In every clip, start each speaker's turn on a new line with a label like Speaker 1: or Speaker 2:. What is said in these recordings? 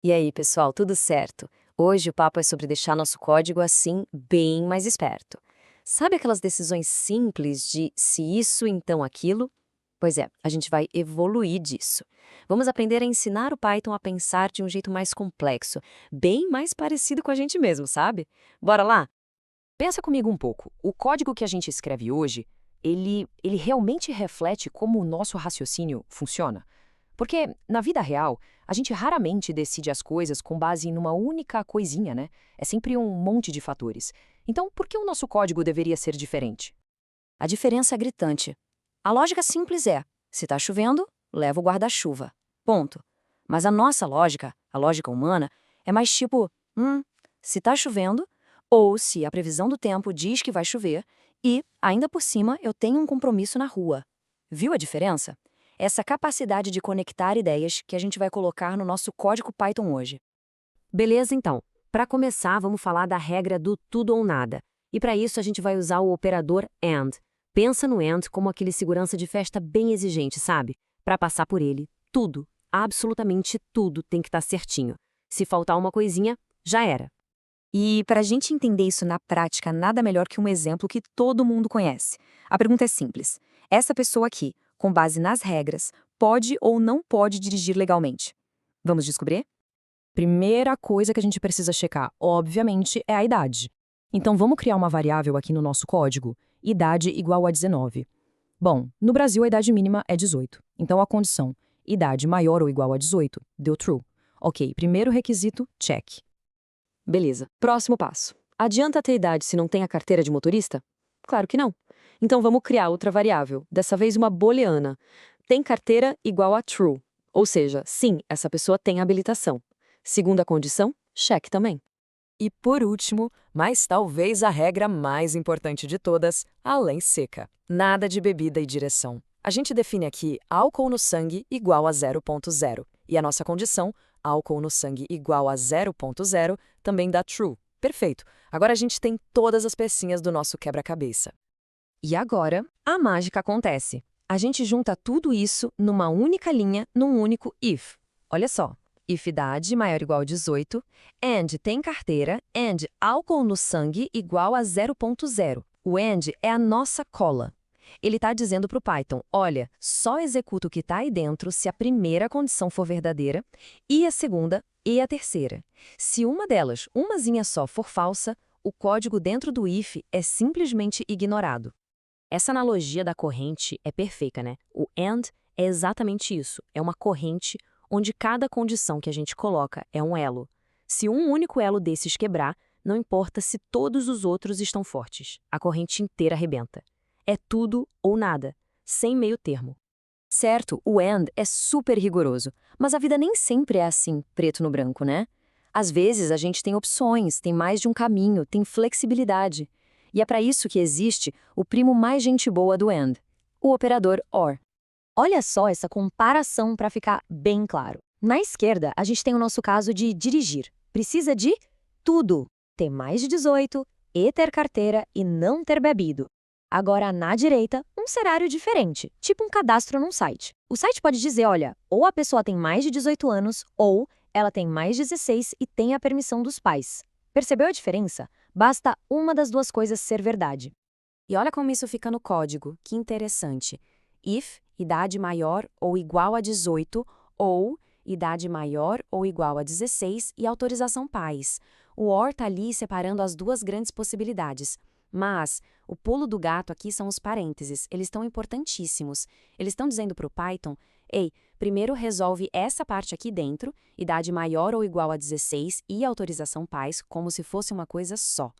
Speaker 1: E aí, pessoal, tudo certo? Hoje o papo é sobre deixar nosso código assim bem mais esperto. Sabe aquelas decisões simples de se isso, então aquilo? Pois é, a gente vai evoluir disso. Vamos aprender a ensinar o Python a pensar de um jeito mais complexo, bem mais parecido com a gente mesmo, sabe? Bora lá?
Speaker 2: Pensa comigo um pouco. O código que a gente escreve hoje, ele realmente reflete como o nosso raciocínio funciona? Porque, na vida real, a gente raramente decide as coisas com base em uma única coisinha, né? É sempre um monte de fatores. Então, por que o nosso código deveria ser diferente?
Speaker 1: A diferença é gritante. A lógica simples é: se está chovendo, leva o guarda-chuva. Ponto. Mas a nossa lógica, a lógica humana, é mais tipo: se está chovendo, ou se a previsão do tempo diz que vai chover, e, ainda por cima, eu tenho um compromisso na rua. Viu a diferença? Essa capacidade de conectar ideias que a gente vai colocar no nosso código Python hoje.
Speaker 3: Beleza, então. Para começar, vamos falar da regra do tudo ou nada. E para isso a gente vai usar o operador AND. Pensa no AND como aquele segurança de festa bem exigente, sabe? Para passar por ele, tudo, absolutamente tudo tem que estar certinho. Se faltar uma coisinha, já era.
Speaker 4: E para a gente entender isso na prática, nada melhor que um exemplo que todo mundo conhece. A pergunta é simples. Essa pessoa aqui, com base nas regras, pode ou não pode dirigir legalmente? Vamos descobrir?
Speaker 2: Primeira coisa que a gente precisa checar, obviamente, é a idade. Então, vamos criar uma variável aqui no nosso código, idade igual a 19. Bom, no Brasil a idade mínima é 18. Então, a condição, idade maior ou igual a 18, deu true. Ok, primeiro requisito, check.
Speaker 1: Beleza. Próximo passo. Adianta ter idade se não tem a carteira de motorista? Claro que não. Então vamos criar outra variável, dessa vez uma booleana. Tem carteira igual a true. Ou seja, sim, essa pessoa tem habilitação. Segunda condição, check também.
Speaker 2: E por último, mas talvez a regra mais importante de todas, a lei seca. Nada de bebida e direção. A gente define aqui álcool no sangue igual a 0,0. E a nossa condição, álcool no sangue igual a 0,0, também dá true. Perfeito. Agora a gente tem todas as pecinhas do nosso quebra-cabeça.
Speaker 3: E agora, a mágica acontece. A gente junta tudo isso numa única linha, num único if. Olha só. If idade maior ou igual a 18, and tem carteira, and álcool no sangue igual a 0,0. O and é a nossa cola. Ele está dizendo para o Python, olha, só executa o que está aí dentro se a primeira condição for verdadeira, e a segunda e a terceira. Se uma delas, umazinha só, for falsa, o código dentro do if é simplesmente ignorado. Essa analogia da corrente é perfeita, né? O and é exatamente isso, é uma corrente onde cada condição que a gente coloca é um elo. Se um único elo desses quebrar, não importa se todos os outros estão fortes, a corrente inteira arrebenta. É tudo ou nada, sem meio termo.
Speaker 1: Certo, o AND é super rigoroso, mas a vida nem sempre é assim, preto no branco, né? Às vezes a gente tem opções, tem mais de um caminho, tem flexibilidade. E é para isso que existe o primo mais gente boa do AND, o operador OR. Olha só essa comparação para ficar bem claro. Na esquerda, a gente tem o nosso caso de dirigir. Precisa de tudo. Ter mais de 18, e ter carteira e não ter bebido. Agora, na direita, um cenário diferente, tipo um cadastro num site. O site pode dizer, olha, ou a pessoa tem mais de 18 anos, ou ela tem mais de 16 e tem a permissão dos pais. Percebeu a diferença? Basta uma das duas coisas ser verdade.
Speaker 3: E olha como isso fica no código, que interessante. If, idade maior ou igual a 18, ou idade maior ou igual a 16 e autorização pais. O OR está ali separando as duas grandes possibilidades. Mas o pulo do gato aqui são os parênteses, eles estão importantíssimos. Eles estão dizendo para o Python, ei, primeiro resolve essa parte aqui dentro, idade maior ou igual a 16 e autorização pais, como se fosse uma coisa só.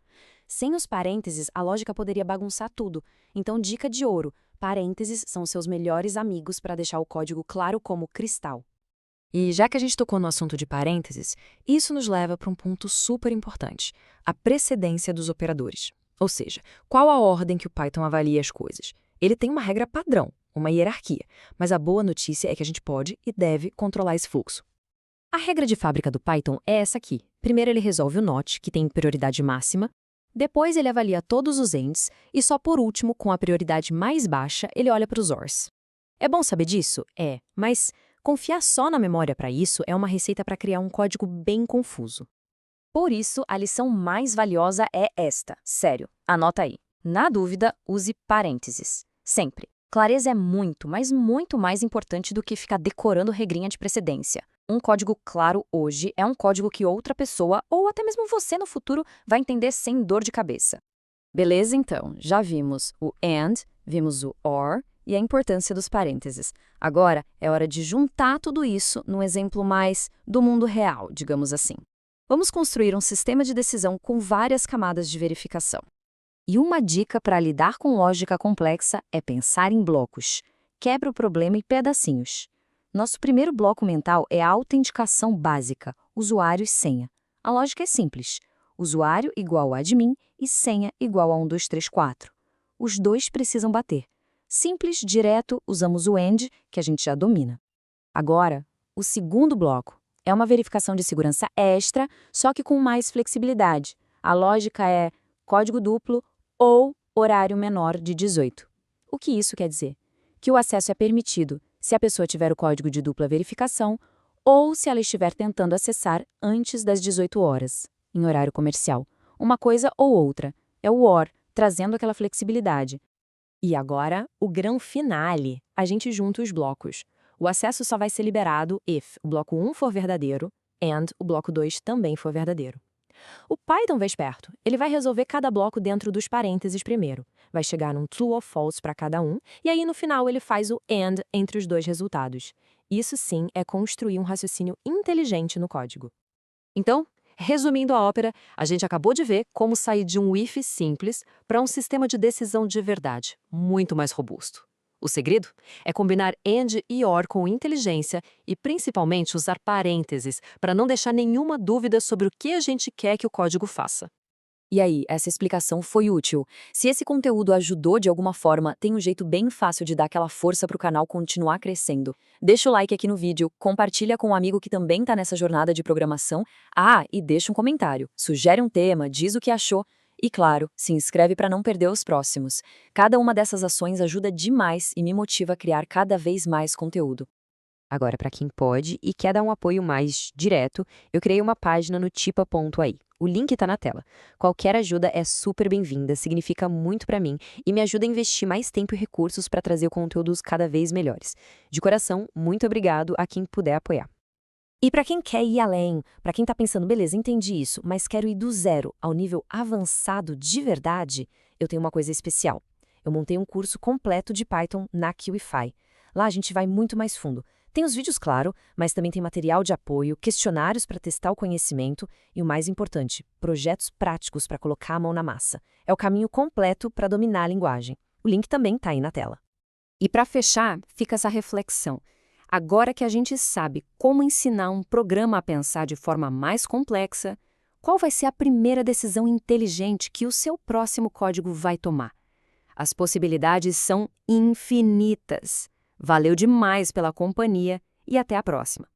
Speaker 3: Sem os parênteses, a lógica poderia bagunçar tudo. Então, dica de ouro, parênteses são seus melhores amigos para deixar o código claro como cristal.
Speaker 2: E já que a gente tocou no assunto de parênteses, isso nos leva para um ponto super importante, a precedência dos operadores. Ou seja, qual a ordem que o Python avalia as coisas? Ele tem uma regra padrão, uma hierarquia, mas a boa notícia é que a gente pode e deve controlar esse fluxo.
Speaker 3: A regra de fábrica do Python é essa aqui. Primeiro ele resolve o not, que tem prioridade máxima, depois ele avalia todos os ends e só por último, com a prioridade mais baixa, ele olha para os ors. É bom saber disso? É, mas Confiar só na memória para isso é uma receita para criar um código bem confuso.
Speaker 1: Por isso, a lição mais valiosa é esta. Sério, anota aí. Na dúvida, use parênteses. Sempre. Clareza é muito, mas muito mais importante do que ficar decorando regrinha de precedência. Um código claro hoje é um código que outra pessoa, ou até mesmo você no futuro, vai entender sem dor de cabeça. Beleza, então? Já vimos o AND, vimos o OR e a importância dos parênteses. Agora é hora de juntar tudo isso num exemplo mais do mundo real, digamos assim. Vamos construir um sistema de decisão com várias camadas de verificação. E uma dica para lidar com lógica complexa é pensar em blocos. Quebra o problema em pedacinhos. Nosso primeiro bloco mental é a autenticação básica, usuário e senha. A lógica é simples. Usuário igual a admin e senha igual a 1, 2, 3, 4. Os dois precisam bater. Simples, direto, usamos o AND, que a gente já domina. Agora, o segundo bloco é uma verificação de segurança extra, só que com mais flexibilidade. A lógica é código duplo ou horário menor de 18. O que isso quer dizer? Que o acesso é permitido se a pessoa tiver o código de dupla verificação ou se ela estiver tentando acessar antes das 18 horas, em horário comercial. Uma coisa ou outra. É o OR, trazendo aquela flexibilidade.
Speaker 3: E agora, o grão finale. A gente junta os blocos. O acesso só vai ser liberado if o bloco 1 for verdadeiro and o bloco 2 também for verdadeiro. O Python vai esperto. Ele vai resolver cada bloco dentro dos parênteses primeiro. Vai chegar num true ou false para cada um, e aí no final ele faz o AND entre os dois resultados. Isso sim é construir um raciocínio inteligente no código.
Speaker 2: Então, resumindo a ópera, a gente acabou de ver como sair de um if simples para um sistema de decisão de verdade, muito mais robusto. O segredo é combinar AND e OR com inteligência e, principalmente, usar parênteses para não deixar nenhuma dúvida sobre o que a gente quer que o código faça.
Speaker 1: E aí, essa explicação foi útil? Se esse conteúdo ajudou de alguma forma, tem um jeito bem fácil de dar aquela força para o canal continuar crescendo. Deixa o like aqui no vídeo, compartilha com um amigo que também está nessa jornada de programação. Ah, e deixa um comentário, sugere um tema, diz o que achou. E claro, se inscreve para não perder os próximos. Cada uma dessas ações ajuda demais e me motiva a criar cada vez mais conteúdo.
Speaker 3: Agora, para quem pode e quer dar um apoio mais direto, eu criei uma página no tipa.ai. O link está na tela. Qualquer ajuda é super bem-vinda, significa muito para mim e me ajuda a investir mais tempo e recursos para trazer conteúdos cada vez melhores. De coração, muito obrigado a quem puder apoiar. E para quem quer ir além, para quem está pensando, beleza, entendi isso, mas quero ir do zero ao nível avançado de verdade, eu tenho uma coisa especial. Eu montei um curso completo de Python na QIFI. Lá a gente vai muito mais fundo. Tem os vídeos, claro, mas também tem material de apoio, questionários para testar o conhecimento e, o mais importante, projetos práticos para colocar a mão na massa. É o caminho completo para dominar a linguagem. O link também está aí na tela.
Speaker 1: E para fechar, fica essa reflexão. Agora que a gente sabe como ensinar um programa a pensar de forma mais complexa, qual vai ser a primeira decisão inteligente que o seu próximo código vai tomar? As possibilidades são infinitas. Valeu demais pela companhia e até a próxima!